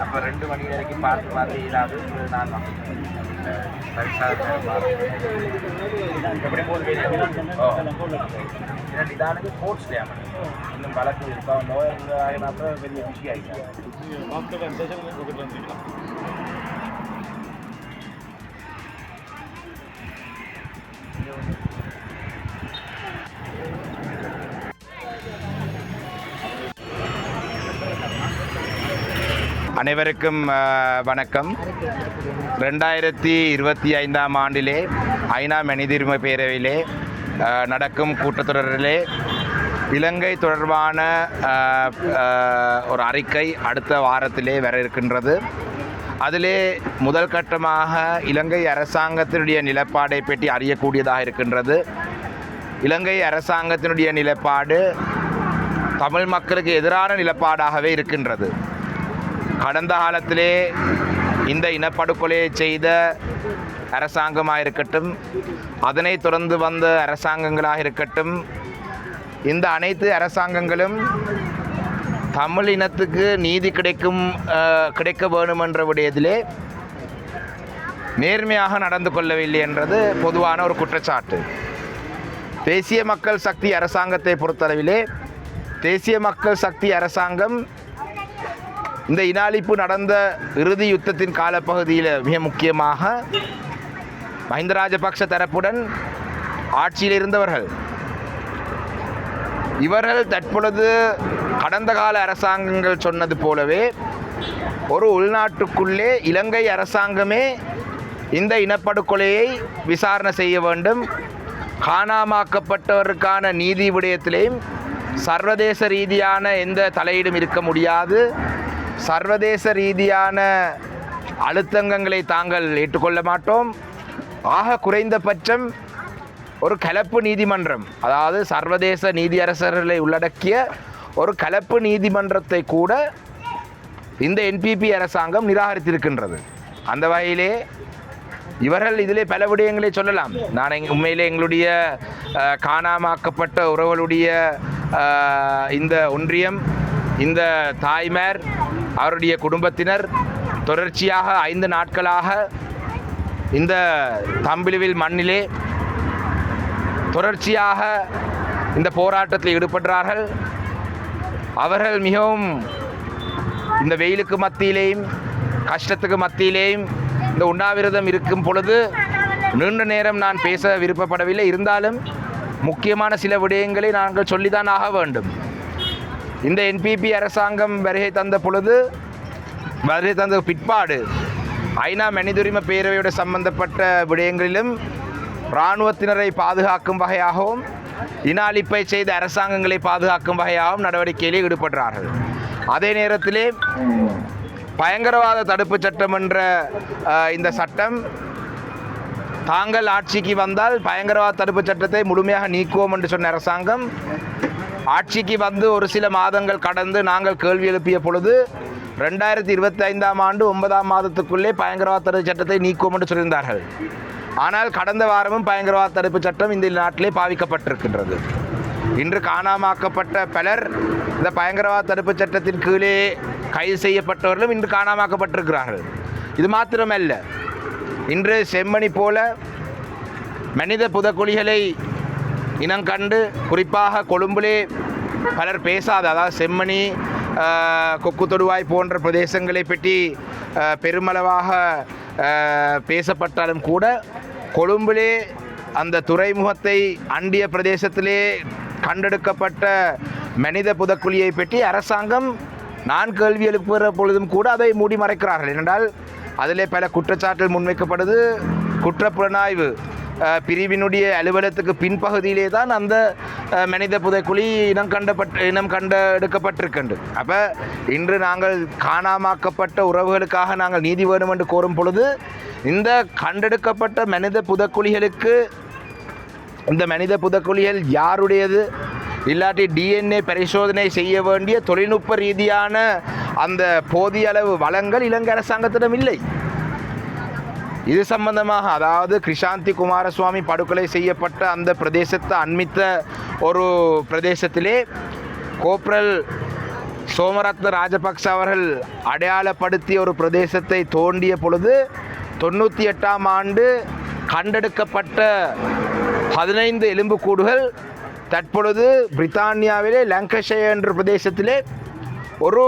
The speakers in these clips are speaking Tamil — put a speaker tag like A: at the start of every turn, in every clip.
A: அப்போ 2 மணி வரைக்கும் பார்த்து இல்லாது நான் இதானது ஸ்போர்ட்ஸ் டே இன்னும் வழக்கு இப்போ நோய் பெரிய விஷயம் ஆகிட்டாங்க. அனைவருக்கும் வணக்கம். 2025ஆம் ஆண்டிலே ஐநா மனிதுரிமை பேரவையிலே நடக்கும் கூட்டத்தொடரிலே இலங்கை தொடர்பான ஒரு அறிக்கை அடுத்த வாரத்திலே வர இருக்கின்றது. அதிலே முதல் கட்டமாக இலங்கை அரசாங்கத்தினுடைய நிலைப்பாடை பற்றி அறியக்கூடியதாக இருக்கின்றது. இலங்கை அரசாங்கத்தினுடைய நிலைப்பாடு தமிழ் மக்களுக்கு எதிரான நிலைப்பாடாகவே இருக்கின்றது. கடந்த காலத்திலே இந்த இனப்படுகொலையை செய்த அரசாங்கமாக இருக்கட்டும், அதனை தொடர்ந்து வந்த அரசாங்கங்களாக இருக்கட்டும், இந்த அனைத்து அரசாங்கங்களும் தமிழ் இனத்துக்கு நீதி கிடைக்க வேணும் என்ற விடயத்திலே நேர்மையாக நடந்து கொள்ளவில்லை என்றது பொதுவான ஒரு குற்றச்சாட்டு. தேசிய மக்கள் சக்தி அரசாங்கத்தை பொறுத்தளவிலே தேசிய மக்கள் சக்தி அரசாங்கம் இந்த இன அழிப்பு நடந்த இறுதி யுத்தத்தின் காலப்பகுதியில் மிக முக்கியமாக மஹிந்த ராஜபக்ஷ தரப்புடன் ஆட்சியில் இருந்தவர்கள். இவர்கள் தற்பொழுது கடந்த கால அரசாங்கங்கள் சொன்னது போலவே ஒரு உள்நாட்டுக்குள்ளே இலங்கை அரசாங்கமே இந்த இனப்படுகொலையை விசாரணை செய்ய வேண்டும், காணாமாக்கப்பட்டவருக்கான நீதி விடயத்திலேயும் சர்வதேச ரீதியான எந்த தலையீடும் இருக்க முடியாது, சர்வதேச ரீதியான அழுத்தங்களை தாங்கள் ஏற்றுக்கொள்ள மாட்டோம், ஆக குறைந்தபட்சம் ஒரு கலப்பு நீதிமன்றம், அதாவது சர்வதேச நீதியரசர்களை உள்ளடக்கிய ஒரு கலப்பு நீதிமன்றத்தை கூட இந்த என்பிபி அரசாங்கம் நிராகரித்திருக்கின்றது. அந்த வகையிலே இவர்கள் இதிலே பல விடயங்களை சொல்லலாம். நான் உண்மையிலே எங்களுடைய காணாமாக்கப்பட்ட உறவுகளுடைய இந்த ஒன்றியம், இந்த தாய்மார், அவருடைய குடும்பத்தினர் தொடர்ச்சியாக 5 நாட்களாக இந்த தம்பிலுவில் மண்ணிலே தொடர்ச்சியாக இந்த போராட்டத்தில் ஈடுபடுறார்கள். அவர்கள் மிகவும் இந்த வெயிலுக்கு மத்தியிலேயும் கஷ்டத்துக்கு மத்தியிலேயும் இந்த உண்ணாவிரதம் இருக்கும் பொழுது நீண்ட நேரம் நான் பேச விருப்பப்படவில்லை. இருந்தாலும் முக்கியமான சில விடயங்களை நாங்கள் சொல்லித்தான் ஆக வேண்டும். இந்த என்பிபி அரசாங்கம் வருகை தந்த பிற்பாடு ஐநா மனிதுரிமை பேரவையோடு சம்பந்தப்பட்ட விடயங்களிலும் இராணுவத்தினரை பாதுகாக்கும் வகையாகவும் இன அழிப்பை செய்த அரசாங்கங்களை பாதுகாக்கும் வகையாகவும் நடவடிக்கையிலே ஈடுபடுறார்கள். அதே நேரத்திலே பயங்கரவாத தடுப்பு சட்டம் என்ற இந்த சட்டம், தாங்கள் ஆட்சிக்கு வந்தால் பயங்கரவாத தடுப்பு சட்டத்தை முழுமையாக நீக்குவோம் என்று சொன்ன அரசாங்கம் ஆட்சிக்கு வந்து ஒரு சில மாதங்கள் கடந்து நாங்கள் கேள்வி எழுப்பிய பொழுது 2025ஆம் ஆண்டு 9ஆம் மாதத்துக்குள்ளே பயங்கரவாத தடுப்பு சட்டத்தை நீக்குவோம் என்று சொல்லியிருந்தார்கள். ஆனால் கடந்த வாரமும் பயங்கரவாத தடுப்பு சட்டம் இந்த நாட்டிலே பாவிக்கப்பட்டிருக்கின்றது. இன்று காணாமாக்கப்பட்ட பலர் இந்த பயங்கரவாத தடுப்பு சட்டத்தின் கீழே கைது செய்யப்பட்டவர்களும் இன்று காணாமாக்கப்பட்டிருக்கிறார்கள். இது மாத்திரமல்ல, இன்று செம்மணி போல மனித புதக்குழிகளை இனங்கண்டு குறிப்பாக கொழும்பிலே பலர் பேசாத, அதாவது செம்மணி, கொக்கு தொடுவாய் போன்ற பிரதேசங்களை பற்றி பெருமளவாக பேசப்பட்டாலும் கூட கொழும்பிலே அந்த துறைமுகத்தை அண்டிய பிரதேசத்திலே கண்டெடுக்கப்பட்ட மனித புதக்குழியை பற்றி அரசாங்கம் நான் கேள்வி எழுப்புகிற பொழுதும் கூட அதை மூடி மறைக்கிறார்கள். ஏனென்றால் அதிலே பல குற்றச்சாட்டுகள் முன்வைக்கப்படுது. குற்றப்புலனாய்வு பிரிவினுடைய அலுவலகத்துக்கு பின்பகுதியிலே தான் அந்த மனித புதைக்குழி இனம் கண்டெடுக்கப்பட்டிருக்கின்றது. அப்போ இன்று நாங்கள் காணாமாக்கப்பட்ட உறவுகளுக்காக நாங்கள் நீதி வேணும் என்று கோரும் பொழுது இந்த கண்டெடுக்கப்பட்ட மனித புதைக்குழிகளுக்கு இந்த மனித புதைக்குழிகள் யாருடையது, இல்லாட்டி டிஎன்ஏ பரிசோதனை செய்ய வேண்டிய தொழில்நுட்ப ரீதியான அந்த போதிய அளவு வளங்கள் இலங்கை அரசாங்கத்திடம் இல்லை. இது சம்பந்தமாக, அதாவது கிருஷாந்தி குமாரசுவாமி படுகொலை செய்யப்பட்ட அந்த பிரதேசத்தை அண்மித்த ஒரு பிரதேசத்திலே கோப்ரல் சோமரத்ன ராஜபக்ச அவர்கள் அடையாளப்படுத்திய ஒரு பிரதேசத்தை தோண்டிய பொழுது 98ஆம் ஆண்டு கண்டெடுக்கப்பட்ட 15 எலும்புக்கூடுகள் தற்பொழுது பிரித்தானியாவிலே லங்கஷயர் என்ற பிரதேசத்திலே ஒரு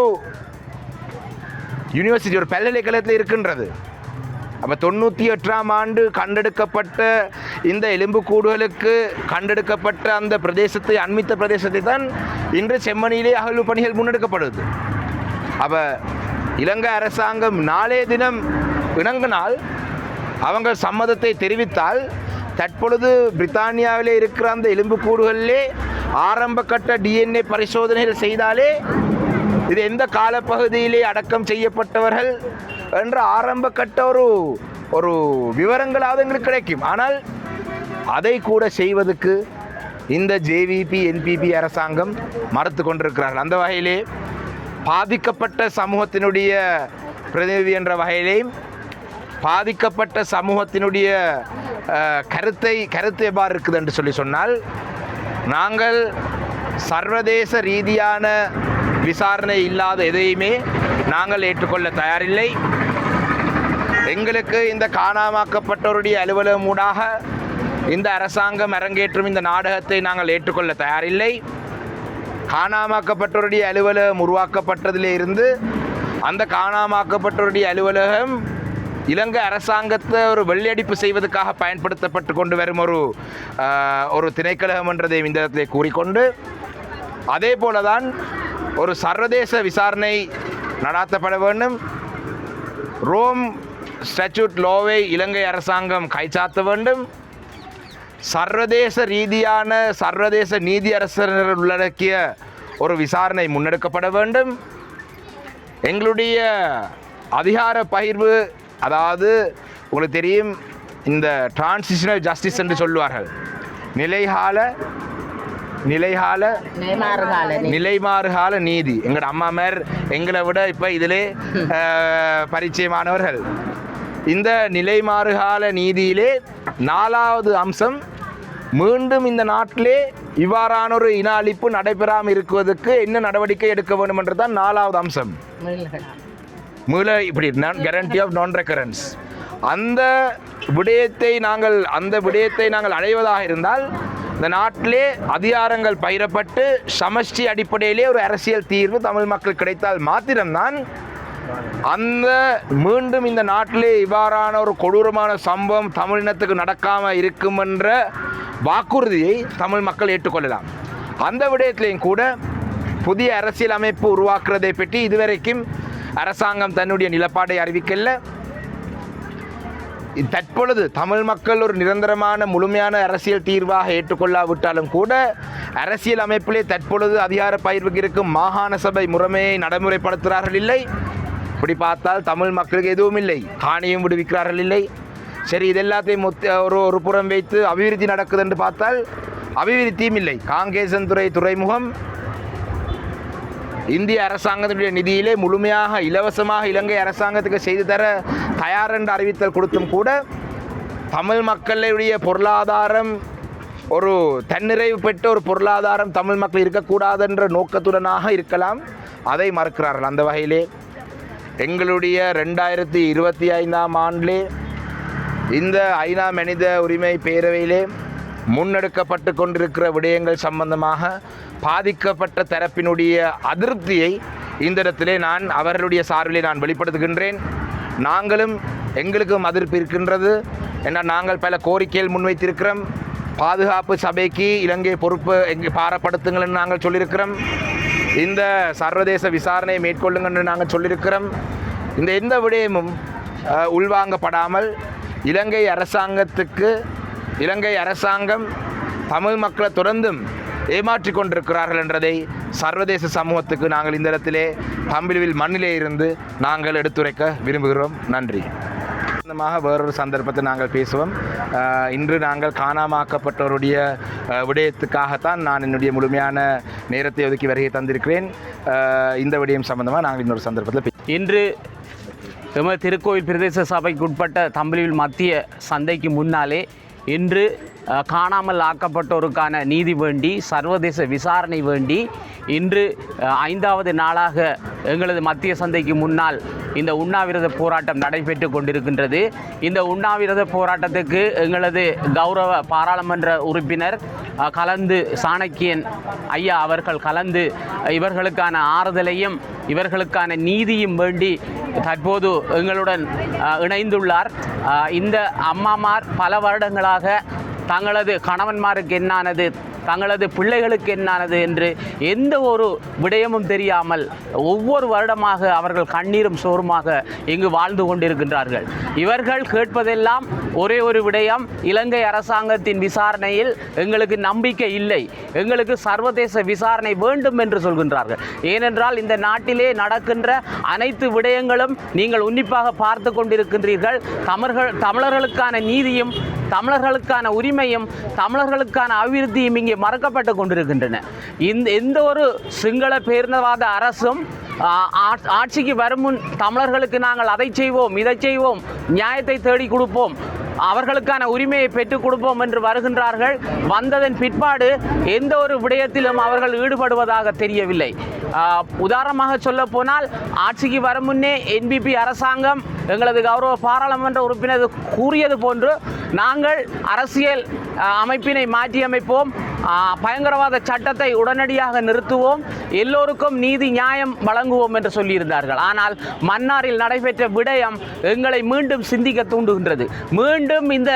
A: யூனிவர்சிட்டி, ஒரு பல்கலைக்கழகத்தில் இருக்கின்றது. அப்போ 98ஆம் ஆண்டு கண்டெடுக்கப்பட்ட இந்த எலும்புக்கூடுகளுக்கு கண்டெடுக்கப்பட்ட அந்த பிரதேசத்தை, அண்மித்த பிரதேசத்தை தான் இன்று செம்மணியிலே அகழ்வு பணிகள் முன்னெடுக்கப்படுது. அப்போ இலங்கை அரசாங்கம் நாளைய தினம் இணங்கினால், அவங்க சம்மதத்தை தெரிவித்தால், தற்பொழுது பிரித்தானியாவிலே இருக்கிற அந்த எலும்புக்கூடுகளிலே ஆரம்ப கட்ட டிஎன்ஏ பரிசோதனைகள் செய்தாலே இது எந்த காலப்பகுதியிலே அடக்கம் செய்யப்பட்டவர்கள் என்ற ஆரம்ப கட்ட ஒரு விவரங்களாவது எங்களுக்கு கிடைக்கும். ஆனால் அதை கூட செய்வதற்கு இந்த ஜேவிபி என்பிபி அரசாங்கம் மறுத்து கொண்டிருக்கிறார்கள். அந்த வகையிலே பாதிக்கப்பட்ட சமூகத்தினுடைய பிரதிநிதி என்ற வகையிலேயும் பாதிக்கப்பட்ட சமூகத்தினுடைய கருத்து எவ்வாறு இருக்குது என்று சொன்னால், நாங்கள் சர்வதேச ரீதியான விசாரணை இல்லாத எதையுமே நாங்கள் ஏற்றுக்கொள்ள தயாரில்லை. எங்களுக்கு இந்த காணாமாக்கப்பட்டோருடைய அலுவலகம் ஊடாக இந்த அரசாங்கம் அரங்கேற்றும் இந்த நாடகத்தை நாங்கள் ஏற்றுக்கொள்ள தயாரில்லை. காணாமாக்கப்பட்டோருடைய அலுவலகம் உருவாக்கப்பட்டதிலே இருந்து அந்த காணாமாக்கப்பட்டோருடைய அலுவலகம் இலங்கை அரசாங்கத்தை ஒரு வெள்ளையடிப்பு செய்வதற்காக பயன்படுத்தப்பட்டு கொண்டு வரும் ஒரு திணைக்களம் என்றதை இந்த இடத்திலே கூறிக்கொண்டு, அதே போலதான் ஒரு சர்வதேச விசாரணை நடாத்தப்பட வேண்டும். ரோம் ஸ்டாட்யூட் லோவை இலங்கை அரசாங்கம் கைச்சாத்த வேண்டும். சர்வதேச ரீதியான சர்வதேச நீதியரசர்கள் உள்ளடக்கிய ஒரு விசாரணை முன்னெடுக்கப்பட வேண்டும். எங்களுடைய அதிகார பகிர்வு, அதாவது உங்களுக்கு தெரியும், இந்த டிரான்சிஷனல் ஜஸ்டிஸ் என்று சொல்லுவார்கள், நிலைமாறுகால நீதி. எங்களோட அம்மாமார் எங்களை விட இப்போ இதிலே பரிச்சயமானவர்கள். இந்த நிலைமாறுகால நீதியிலே 4வது அம்சம், மீண்டும் இந்த நாட்டிலே இவ்வாறான ஒரு இன அழிப்பு நடைபெறாமல் இருக்குவதற்கு என்ன நடவடிக்கை எடுக்க வேண்டும் என்று தான் 4வது அம்சம். இப்படி கேரண்டி ஆஃப் நான் ரெக்கரன்ஸ். அந்த விடயத்தை நாங்கள் அடைவதாக இருந்தால் இந்த நாட்டிலே அதிகாரங்கள் பகிரப்பட்டு சமஷ்டி அடிப்படையிலே ஒரு அரசியல் தீர்வு தமிழ் மக்கள் கிடைத்தால் மாத்திரம்தான் மீண்டும் இந்த நாட்டிலே இவ்வாறான ஒரு கொடூரமான சம்பவம் தமிழினத்துக்கு நடக்காமல் இருக்கும் என்ற வாக்குறுதியை தமிழ் மக்கள் ஏற்றுக்கொள்ளலாம். அந்த விடயத்திலையும் கூட புதிய அரசியல் அமைப்பு உருவாக்குறதை பற்றி இதுவரைக்கும் அரசாங்கம் தன்னுடைய நிலப்பாடை அறிவிக்கல. தற்பொழுது தமிழ் மக்கள் ஒரு நிரந்தரமான முழுமையான அரசியல் தீர்வாக ஏற்றுக்கொள்ளாவிட்டாலும் கூட அரசியல் அமைப்பிலே தற்பொழுது அதிகார பகிர்வுக்கு இருக்கும் மாகாண சபை முறைமையை நடைமுறைப்படுத்துகிறார்கள் இல்லை. இப்படி பார்த்தால் தமிழ் மக்களுக்கு எதுவும் இல்லை, காணியும் விடுவிக்கிறார்கள் இல்லை. சரி, இது எல்லாத்தையும் ஒரு புறம் வைத்து அபிவிருத்தி நடக்குது என்று பார்த்தால் அபிவிருத்தியும் இல்லை. காங்கேசன்துறை துறைமுகம் இந்திய அரசாங்கத்தினுடைய நிதியிலே முழுமையாக இலவசமாக இலங்கை அரசாங்கத்துக்கு செய்து தர தயார் என்று அறிவித்தல் கொடுத்தும் கூட தமிழ் மக்களுடைய பொருளாதாரம் ஒரு தன்னிறைவு பெற்ற ஒரு பொருளாதாரம் தமிழ் மக்கள் இருக்கக்கூடாது என்ற நோக்கத்துடனாக இருக்கலாம், அதை மறுக்கிறார்கள். அந்த வகையிலே எங்களுடைய 2025ஆம் ஆண்டிலே இந்த ஐநா மனித உரிமை பேரவையிலே முன்னெடுக்கப்பட்டு கொண்டிருக்கிற விடயங்கள் சம்பந்தமாக பாதிக்கப்பட்ட தரப்பினுடைய அதிருப்தியை இந்த இடத்திலே நான் அவர்களுடைய சார்பிலே நான் வெளிப்படுத்துகின்றேன். எங்களுக்கும் அதிருப்தி இருக்கின்றது. ஏன்னால் நாங்கள் பல கோரிக்கைகள் முன்வைத்திருக்கிறோம். பாதுகாப்பு சபைக்கு இலங்கை பொறுப்பு பாரப்படுத்துங்கள் என்று நாங்கள் சொல்லியிருக்கிறோம். இந்த சர்வதேச விசாரணையை மேற்கொள்ளுங்கள் என்று நாங்கள் சொல்லியிருக்கிறோம். இந்த எந்த விடயமும் உள்வாங்கப்படாமல் இலங்கை அரசாங்கம் தமிழ் மக்களை தொடர்ந்தும் ஏமாற்றிக் கொண்டிருக்கிறார்கள் என்றதை சர்வதேச சமூகத்துக்கு நாங்கள் இந்த இடத்திலே தம்பிலுவில் மண்ணிலே இருந்து நாங்கள் எடுத்துரைக்க விரும்புகிறோம். நன்றி. வேறொரு சந்தர்ப்பத்தை நாங்கள் பேசுவோம். இன்று நாங்கள் காணாமாக்கப்பட்டவருடைய விடயத்துக்காகத்தான் நான் என்னுடைய முழுமையான நேரத்தை ஒதுக்கி வருகை தந்திருக்கிறேன். இந்த விடயம் சம்பந்தமாக நாங்கள் இன்னொரு சந்தர்ப்பத்தில்
B: இன்று எமது திருக்கோயில் பிரதேச சபைக்கு உட்பட்ட தம்பிலுவில் மத்திய சந்தைக்கு முன்னாலே இன்று காணாமல் ஆக்கப்பட்டோருக்கான நீதி வேண்டி சர்வதேச விசாரணை வேண்டி இன்று 5வது நாளாக எங்களது மத்திய சந்தைக்கு முன்னால் இந்த உண்ணாவிரத போராட்டம் நடைபெற்று கொண்டிருக்கின்றது. இந்த உண்ணாவிரத போராட்டத்துக்கு எங்களது கௌரவ பாராளுமன்ற உறுப்பினர் கலந்து சாணக்கியன் ஐயா அவர்கள் கலந்து இவர்களுக்கான ஆறுதலையும் இவர்களுக்கான நீதியும் வேண்டி தற்போது எங்களுடன் இணைந்துள்ளார். இந்த அம்மாமார் பல வருடங்களாக தங்களது கணவன்மாருக்கு என்னானது, தங்களது பிள்ளைகளுக்கு என்னானது என்று எந்த ஒரு விடயமும் தெரியாமல் ஒவ்வொரு வருடமாக அவர்கள் கண்ணீரும் சோறுமாக இங்கு வாழ்ந்து கொண்டிருக்கின்றார்கள். இவர்கள் கேட்பதெல்லாம் ஒரே ஒரு விடயம், இலங்கை அரசாங்கத்தின் விசாரணையில் எங்களுக்கு நம்பிக்கை இல்லை, எங்களுக்கு சர்வதேச விசாரணை வேண்டும் என்று சொல்கின்றார்கள். ஏனென்றால் இந்த நாட்டிலே நடக்கின்ற அனைத்து விடயங்களும் நீங்கள் உன்னிப்பாக பார்த்து கொண்டிருக்கின்றீர்கள். தமிழர்களுக்கான நீதியும் தமிழர்களுக்கான உரிமையும் தமிழர்களுக்கான அபிவிருத்தியும் இங்கே மறக்கப்பட்டு கொண்டிருக்கின்றன. எந்த ஒரு சிங்கள பேரினவாத அரசும் ஆட்சிக்கு வரும் முன் தமிழர்களுக்கு நாங்கள் அதை செய்வோம் இதை செய்வோம், நியாயத்தை தேடி கொடுப்போம், அவர்களுக்கான உரிமையை பெற்றுக் கொடுப்போம் என்று வருகின்றார்கள். வந்ததன் பிற்பாடு எந்த ஒரு விடயத்திலும் அவர்கள் ஈடுபடுவதாக தெரியவில்லை. உதாரணமாக சொல்ல போனால் ஆட்சிக்கு வரும் முன்னே NPP அரசாங்கம் எங்களது கௌரவ பாராளுமன்ற உறுப்பினர் கூறியது போன்று நாங்கள் அரசியல் அமைப்பினை மாற்றியமைப்போம், பயங்கரவாத சட்டத்தை உடனடியாக நிறுத்துவோம், எல்லோருக்கும் நீதி நியாயம் வழங்குவோம் என்று சொல்லியிருந்தார்கள். ஆனால் மன்னாரில் நடைபெற்ற விடயம் எங்களை மீண்டும் சிந்திக்க தூண்டுகின்றது. மீண்டும் இந்த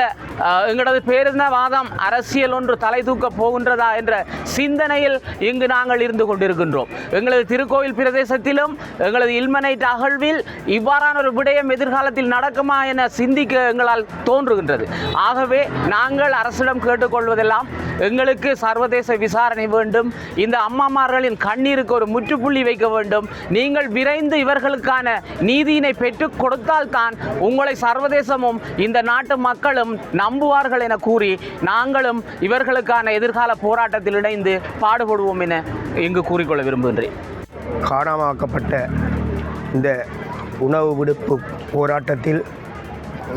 B: எங்களது பேரினவாதம் அரசியல் ஒன்று தலை தூக்க போகின்றதா என்ற சிந்தனையில் இங்கு நாங்கள் இருந்து கொண்டிருக்கின்றோம். எங்களது திருக்கோயில் பிரதேசத்திலும் எங்களது இல்மனைட் அகழ்வில் இவ்வாறான ஒரு விடயம் எதிர்காலத்தில் நடக்குமா என சிந்திக்க எங்களால் தோன்றுகின்றது. ஆகவே நாங்கள் அரசிடம் கேட்டுக்கொள்வதெல்லாம் எங்களுக்கு சர்வதேச விசாரணை வேண்டும், இந்த அம்மாமார்களின் கண்ணீருக்கு ஒரு முற்றுப்புள்ளி வைக்க வேண்டும், நீங்கள் விரைந்து இவர்களுக்கான நீதியினை பெற்றுக் கொடுத்தால்தான் உங்களை சர்வதேசமும் இந்த நாட்டு மக்களும் நம்புவார்கள் என கூறி நாங்களும் இவர்களுக்கான எதிர்கால போராட்டத்தில் இணைந்து பாடுபடுவோம் என இங்கு கூறிக்கொள்ள விரும்புகின்றேன்.
C: காணாமாக்கப்பட்ட இந்த உணவு விடுப்பு போராட்டத்தில்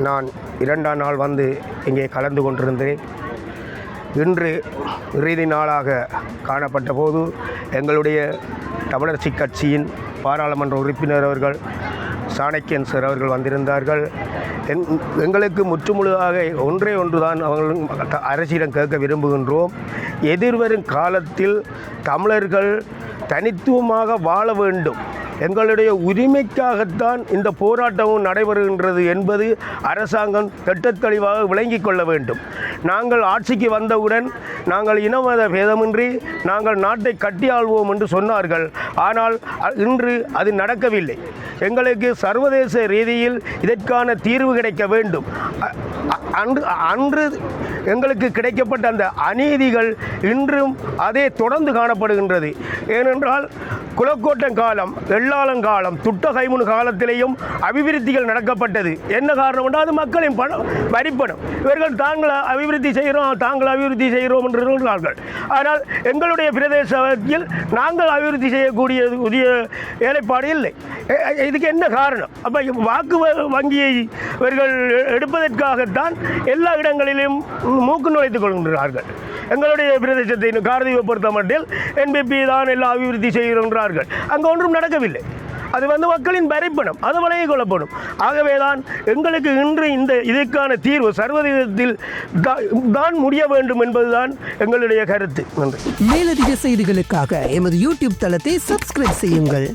C: நான் 2ஆம் நாள் வந்து இங்கே கலந்து கொண்டிருந்தேன். இன்று இறுதி நாளாக காணப்பட்ட போது எங்களுடைய தமிழரசி கட்சியின் பாராளுமன்ற உறுப்பினர் அவர்கள் சாணக்கியன் சார் அவர்கள் வந்திருந்தார்கள். எங்களுக்கு முற்றுமுழுதாக ஒன்றே ஒன்றுதான் அவர்கள் அரசிடம் கேட்க விரும்புகின்றோம். எதிர்வரும் காலத்தில் தமிழர்கள் தனித்துவமாக வாழ வேண்டும், எங்களுடைய உரிமைக்காகத்தான் இந்த போராட்டமும் நடைபெறுகின்றது என்பது அரசாங்கம் திட்டத்தெளிவாக விளங்கிக் கொள்ள வேண்டும். நாங்கள் ஆட்சிக்கு வந்தவுடன் நாங்கள் இனமத பேதமின்றி நாங்கள் நாட்டை கட்டியாள்வோம் என்று சொன்னார்கள். ஆனால் இன்று அது நடக்கவில்லை. எங்களுக்கு சர்வதேச ரீதியில் இதற்கான தீர்வு கிடைக்க வேண்டும். அன்று எங்களுக்கு கிடைக்கப்பட்ட அந்த அநீதிகள் இன்றும் அதே தொடர்ந்து காணப்படுகின்றது. ஏனென்றால் குலக்கோட்டம் காலம், வெள்ளாளங்காலம், துட்டகைமுன் காலத்திலேயும் அபிவிருத்திகள் நடக்கப்பட்டது. என்ன காரணம் என்றால் அது மக்களின் வரிப்பணம். இவர்கள் தாங்கள் அபிவிருத்தி செய்கிறோம் என்று சொல்கிறார்கள். ஆனால் எங்களுடைய பிரதேசத்தில் நாங்கள் அபிவிருத்தி செய்யக்கூடிய புதிய வேலைப்பாடு இல்லை. இதுக்கு என்ன காரணம்? அப்போ வாக்கு வங்கியை இவர்கள் எடுப்பதற்காகத்தான் எல்லா இடங்களிலும் மூக்கு நுழைத்துக் கொள்கின்றார்கள். எங்களுடைய பிரதேசத்தை காரதீவை பொறுத்த மட்டில் NPP தான் எல்லாம் அபிவிருத்தி செய்கின்றார்கள். அங்கே ஒன்றும் நடக்கவில்லை. அது மக்களின் வரைப்பணம், அது வழங்கிக் கொள்ளப்படும். ஆகவே தான் எங்களுக்கு இன்று இதற்கான தீர்வு சர்வதேசத்தில் தான் முடிய வேண்டும் என்பதுதான் எங்களுடைய கருத்து. நன்றி.
D: மேலதிக செய்திகளுக்காக எமது YouTube தளத்தை சப்ஸ்கிரைப் செய்யுங்கள்.